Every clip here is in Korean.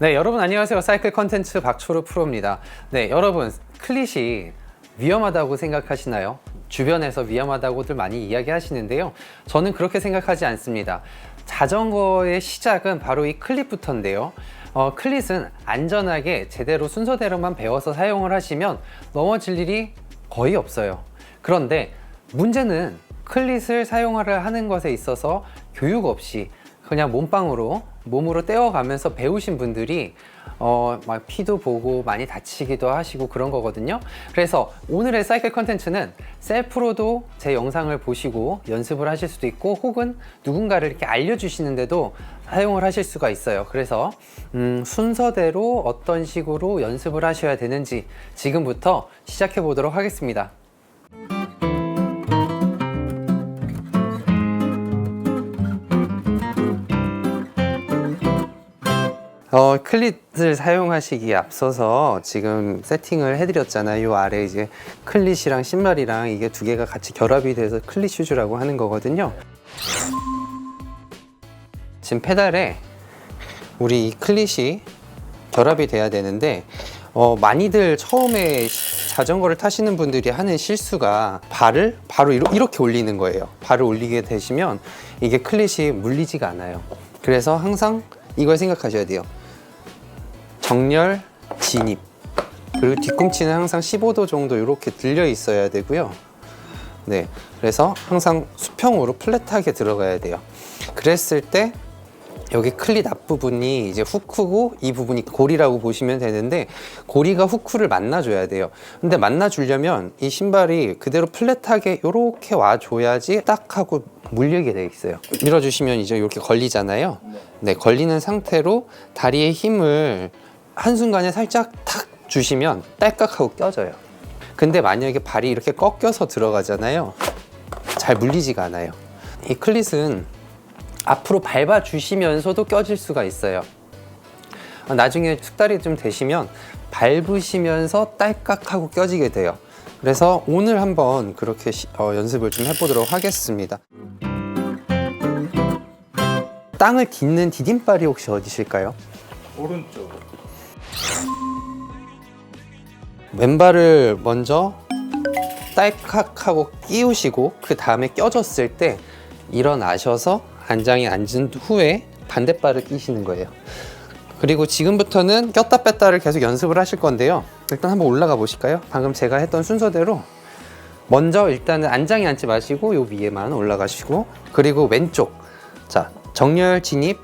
네, 여러분 안녕하세요. 사이클 컨텐츠 박초르 프로입니다. 네, 여러분 클릿이 위험하다고 생각하시나요? 주변에서 위험하다고들 많이 이야기하시는데요. 저는 그렇게 생각하지 않습니다. 자전거의 시작은 바로 이 클릿부터인데요. 클릿은 안전하게 제대로 순서대로만 배워서 사용을 하시면 넘어질 일이 거의 없어요. 그런데 문제는 클릿을 사용하려 하는 것에 있어서 교육 없이 그냥 몸으로 떼어가면서 배우신 분들이 막 피도 보고 많이 다치기도 하시고 그런 거거든요. 그래서 오늘의 사이클 컨텐츠는 셀프로도 제 영상을 보시고 연습을 하실 수도 있고, 혹은 누군가를 이렇게 알려주시는데도 사용을 하실 수가 있어요. 그래서 순서대로 어떤 식으로 연습을 하셔야 되는지 지금부터 시작해 보도록 하겠습니다. 클릿을 사용하시기에 앞서서 지금 세팅을 해드렸잖아요. 이 아래 이제 클릿이랑 신발이랑 이게 두 개가 같이 결합이 돼서 클릿 슈즈라고 하는 거거든요. 지금 페달에 우리 이 클릿이 결합이 돼야 되는데, 많이들 처음에 자전거를 타시는 분들이 하는 실수가 발을 바로 이렇게 올리는 거예요. 발을 올리게 되시면 이게 클릿이 물리지가 않아요. 그래서 항상 이걸 생각하셔야 돼요. 정렬, 진입, 그리고 뒤꿈치는 항상 15도 정도 이렇게 들려 있어야 되고요. 네, 그래서 항상 수평으로 플랫하게 들어가야 돼요. 그랬을 때 여기 클릿 앞부분이 이제 후크고 이 부분이 고리라고 보시면 되는데, 고리가 후크를 만나줘야 돼요. 근데 만나주려면 이 신발이 그대로 플랫하게 이렇게 와줘야지 딱 하고 물리게 돼 있어요. 밀어주시면 이제 이렇게 걸리잖아요. 네, 걸리는 상태로 다리의 힘을 한순간에 살짝 탁 주시면 딸깍하고 껴져요. 근데 만약에 발이 이렇게 꺾여서 들어가잖아요. 잘 물리지가 않아요. 이 클릿은 앞으로 밟아 주시면서도 껴질 수가 있어요. 나중에 숙달이 좀 되시면 밟으시면서 딸깍하고 껴지게 돼요. 그래서 오늘 한번 그렇게 연습을 좀 해보도록 하겠습니다. 땅을 딛는 디딤발이 혹시 어디실까요? 오른쪽. 왼발을 먼저 딸깍하고 끼우시고 그 다음에 껴졌을 때 일어나셔서 안장에 앉은 후에 반대발을 끼시는 거예요. 그리고 지금부터는 꼈다 뺐다를 계속 연습을 하실 건데요. 일단 한번 올라가 보실까요? 방금 제가 했던 순서대로 먼저 일단은 안장에 앉지 마시고 요 위에만 올라가시고, 그리고 왼쪽, 자, 정렬 진입.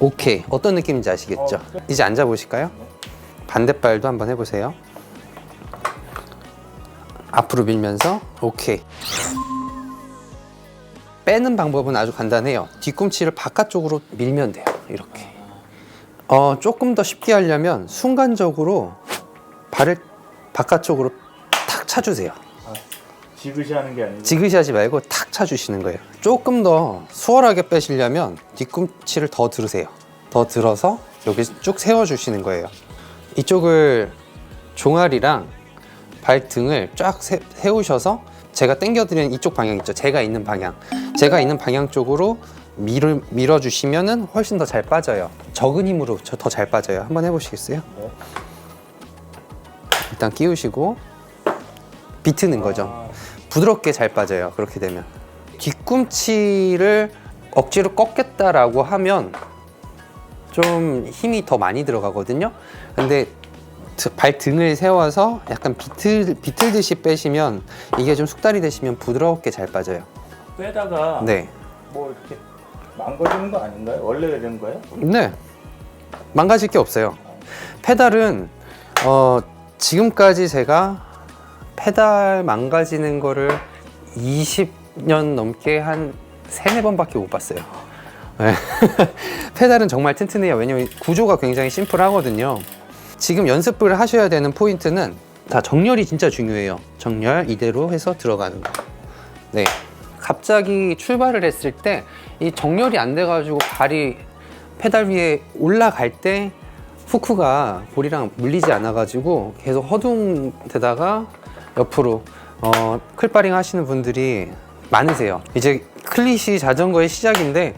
오케이. 어떤 느낌인지 아시겠죠? 이제 앉아 보실까요? 반대발도 한번 해보세요. 앞으로 밀면서 오케이. 빼는 방법은 아주 간단해요. 뒤꿈치를 바깥쪽으로 밀면 돼요. 이렇게. 조금 더 쉽게 하려면 순간적으로 발을 바깥쪽으로 탁 차주세요. 지그시 하는 게 아니고 지그시 하지 말고 탁 차주시는 거예요. 조금 더 수월하게 빼시려면 뒤꿈치를 더 들으세요. 더 들어서 여기 쭉 세워주시는 거예요. 이쪽을 종아리랑 발등을 쫙 세우셔서 제가 당겨드리는 이쪽 방향 있죠? 제가 있는 방향 쪽으로 밀어주시면은 훨씬 더 잘 빠져요. 적은 힘으로 더 잘 빠져요. 한번 해보시겠어요? 네. 일단 끼우시고 비트는 거죠. 부드럽게 잘 빠져요. 그렇게 되면 뒤꿈치를 억지로 꺾겠다라고 하면 좀 힘이 더 많이 들어가거든요. 근데 발등을 세워서 약간 비틀듯이 빼시면 이게 좀 숙달이 되시면 부드럽게 잘 빠져요. 빼다가 네. 뭐 이렇게 망가지는 거 아닌가요? 원래 이런 거예요? 네. 망가질 게 없어요. 페달은 지금까지 제가 페달 망가지는 거를 20년 넘게 한 3-4번밖에 못 봤어요. 네. 페달은 정말 튼튼해요. 왜냐면 구조가 굉장히 심플하거든요. 지금 연습을 하셔야 되는 포인트는 다 정렬이 진짜 중요해요. 정렬 이대로 해서 들어가는 거. 네. 갑자기 출발을 했을 때 이 정렬이 안 돼가지고 발이 페달 위에 올라갈 때 후크가 볼이랑 물리지 않아가지고 계속 허둥대다가 옆으로 클바링 하시는 분들이 많으세요. 이제 클릿이 자전거의 시작인데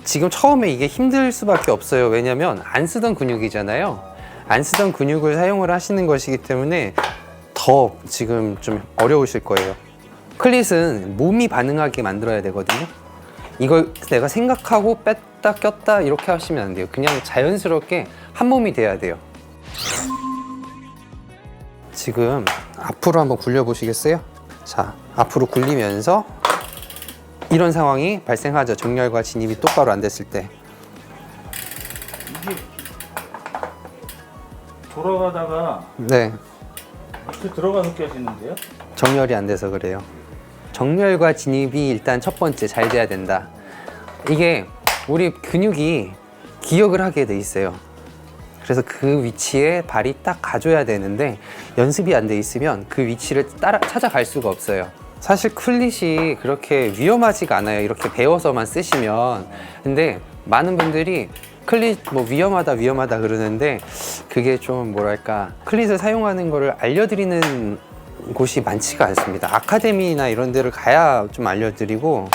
지금 처음에 이게 힘들 수밖에 없어요. 왜냐면 안 쓰던 근육이잖아요. 안 쓰던 근육을 사용을 하시는 것이기 때문에 더 지금 좀 어려우실 거예요. 클릿은 몸이 반응하게 만들어야 되거든요. 이걸 내가 생각하고 뺐다 꼈다 이렇게 하시면 안 돼요. 그냥 자연스럽게 한 몸이 돼야 돼요. 지금 앞으로 한번 굴려 보시겠어요? 자, 앞으로 굴리면서 이런 상황이 발생하죠. 정렬과 진입이 똑바로 안 됐을 때. 이게 돌아가다가 네, 이렇게 들어가서 껴지는데요? 정렬이 안 돼서 그래요. 정렬과 진입이 일단 첫 번째 잘 돼야 된다. 이게 우리 근육이 기억을 하게 돼 있어요. 그래서 그 위치에 발이 딱 가줘야 되는데 연습이 안 돼 있으면 그 위치를 따라 찾아갈 수가 없어요. 사실 클릿이 그렇게 위험하지가 않아요. 이렇게 배워서만 쓰시면. 근데 많은 분들이 클릿 뭐 위험하다 그러는데 그게 좀 뭐랄까, 클릿을 사용하는 거를 알려드리는 곳이 많지가 않습니다. 아카데미나 이런 데를 가야 좀 알려드리고,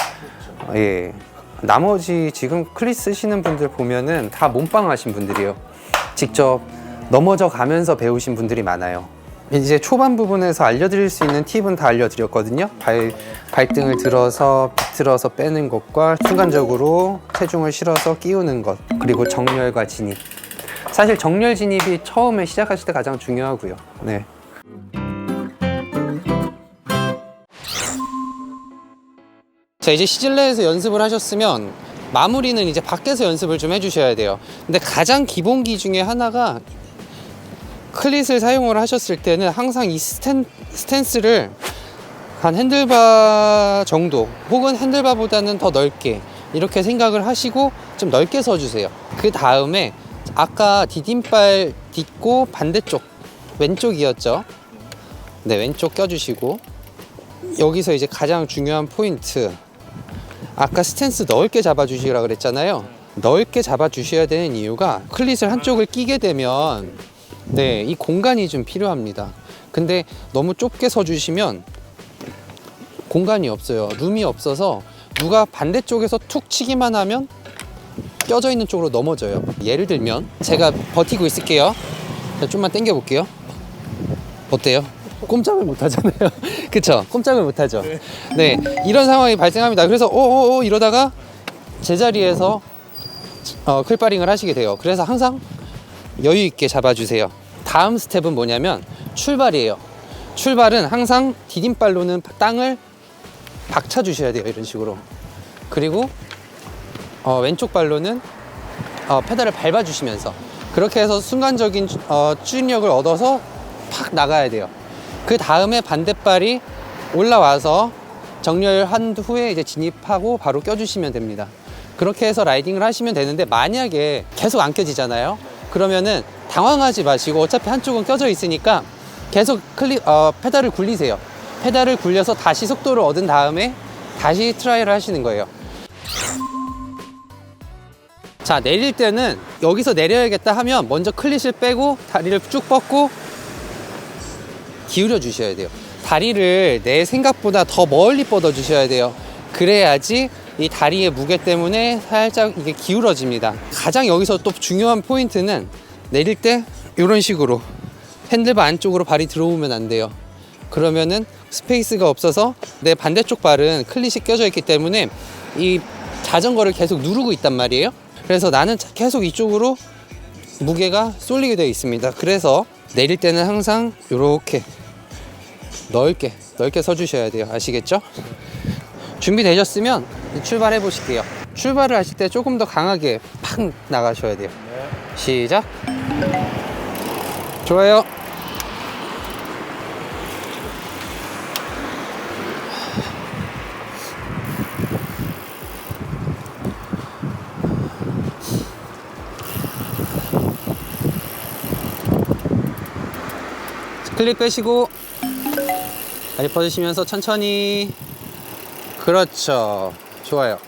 예. 나머지 지금 클릿 쓰시는 분들 보면은 다 몸빵 하신 분들이에요. 직접 넘어져 가면서 배우신 분들이 많아요. 이제 초반 부분에서 알려드릴 수 있는 팁은 다 알려드렸거든요. 발등을 들어서 비틀어서 빼는 것과 순간적으로 체중을 실어서 끼우는 것, 그리고 정렬과 진입. 사실 정렬 진입이 처음에 시작하실 때 가장 중요하고요. 네. 자, 이제 실내에서 연습을 하셨으면 마무리는 이제 밖에서 연습을 좀 해주셔야 돼요. 근데 가장 기본기 중에 하나가, 클릿을 사용을 하셨을 때는 항상 이 스탠스를 한 핸들바 정도, 혹은 핸들바보다는 더 넓게 이렇게 생각을 하시고 좀 넓게 서주세요. 그 다음에 아까 디딤발 딛고 반대쪽, 왼쪽이었죠? 네, 왼쪽 껴주시고, 여기서 이제 가장 중요한 포인트, 아까 스탠스 넓게 잡아주시라 그랬잖아요. 넓게 잡아주셔야 되는 이유가, 클릿을 한쪽을 끼게 되면 네, 이 공간이 좀 필요합니다. 근데 너무 좁게 서주시면 공간이 없어요. 룸이 없어서 누가 반대쪽에서 툭 치기만 하면 껴져 있는 쪽으로 넘어져요. 예를 들면 제가 버티고 있을게요. 좀만 당겨 볼게요. 어때요? 꼼짝을 못 하잖아요. 그쵸? 꼼짝을 못 하죠. 네, 이런 상황이 발생합니다. 그래서 이러다가 제자리에서 클바링을 하시게 돼요. 그래서 항상 여유 있게 잡아주세요. 다음 스텝은 뭐냐면 출발이에요. 출발은 항상 디딤발로는 땅을 박차 주셔야 돼요. 이런 식으로. 그리고 왼쪽 발로는 페달을 밟아 주시면서, 그렇게 해서 순간적인 추진력을 얻어서 팍 나가야 돼요. 그 다음에 반대발이 올라와서 정렬한 후에 이제 진입하고 바로 껴주시면 됩니다. 그렇게 해서 라이딩을 하시면 되는데, 만약에 계속 안 껴지잖아요. 그러면은 당황하지 마시고, 어차피 한쪽은 껴져 있으니까 계속 페달을 굴리세요. 페달을 굴려서 다시 속도를 얻은 다음에 다시 트라이를 하시는 거예요. 자, 내릴 때는 여기서 내려야겠다 하면 먼저 클릿을 빼고 다리를 쭉 뻗고 기울여 주셔야 돼요. 다리를 내 생각보다 더 멀리 뻗어 주셔야 돼요. 그래야지 이 다리의 무게 때문에 살짝 이게 기울어집니다. 가장 여기서 또 중요한 포인트는, 내릴 때 이런 식으로 핸들바 안쪽으로 발이 들어오면 안 돼요. 그러면은 스페이스가 없어서 내 반대쪽 발은 클릿이 껴져 있기 때문에 이 자전거를 계속 누르고 있단 말이에요. 그래서 나는 계속 이쪽으로 무게가 쏠리게 되어 있습니다. 그래서 내릴 때는 항상 이렇게 넓게 서주셔야 돼요. 아시겠죠? 준비되셨으면 출발해 보실게요. 출발을 하실 때 조금 더 강하게 팍 나가셔야 돼요. 시작. 좋아요. 클릭 빼시고 다리 뻗으시면서 천천히. 그렇죠. 좋아요.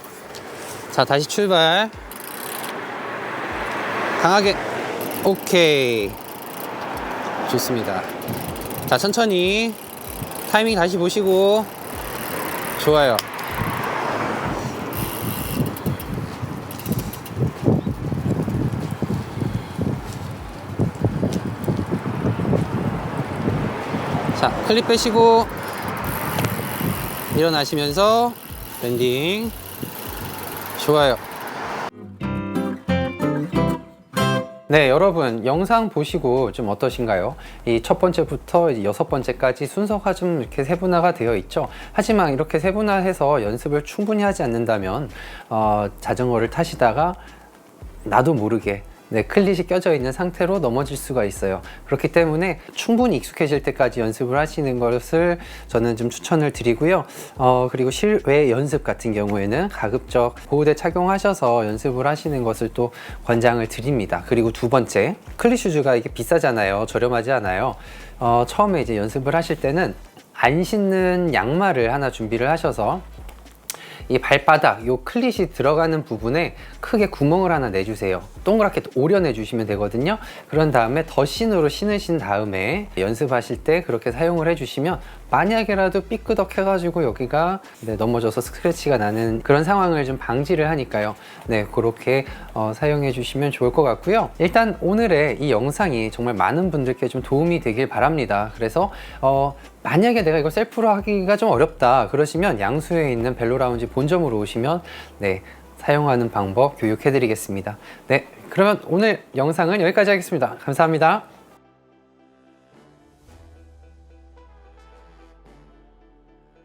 자, 다시 출발. 강하게. 오케이. 좋습니다. 자, 천천히 타이밍 다시 보시고. 좋아요. 자, 클립 빼시고 일어나시면서 랜딩. 좋아요. 네, 여러분 영상 보시고 좀 어떠신가요? 이 첫 번째부터 이제 여섯 번째까지 순서가 좀 이렇게 세분화가 되어 있죠. 하지만 이렇게 세분화해서 연습을 충분히 하지 않는다면 자전거를 타시다가 나도 모르게 클릿이 껴져 있는 상태로 넘어질 수가 있어요. 그렇기 때문에 충분히 익숙해질 때까지 연습을 하시는 것을 저는 좀 추천을 드리고요. 그리고 실외 연습 같은 경우에는 가급적 보호대 착용하셔서 연습을 하시는 것을 또 권장을 드립니다. 그리고 두 번째, 클릿 슈즈가 이게 비싸잖아요. 저렴하지 않아요. 처음에 이제 연습을 하실 때는 안 신는 양말을 하나 준비를 하셔서 이 발바닥, 요 클릿이 들어가는 부분에 크게 구멍을 하나 내주세요. 동그랗게 오려내 주시면 되거든요. 그런 다음에 덧신으로 신으신 다음에 연습하실 때 그렇게 사용을 해주시면 만약에라도 삐끄덕 해가지고 여기가 넘어져서 스크래치가 나는 그런 상황을 좀 방지를 하니까요. 그렇게 사용해 주시면 좋을 것 같고요. 일단 오늘의 이 영상이 정말 많은 분들께 좀 도움이 되길 바랍니다. 그래서 만약에 내가 이걸 셀프로 하기가 좀 어렵다 그러시면 양수에 있는 벨로라운지 본점으로 오시면 사용하는 방법 교육해 드리겠습니다. 그러면 오늘 영상은 여기까지 하겠습니다. 감사합니다.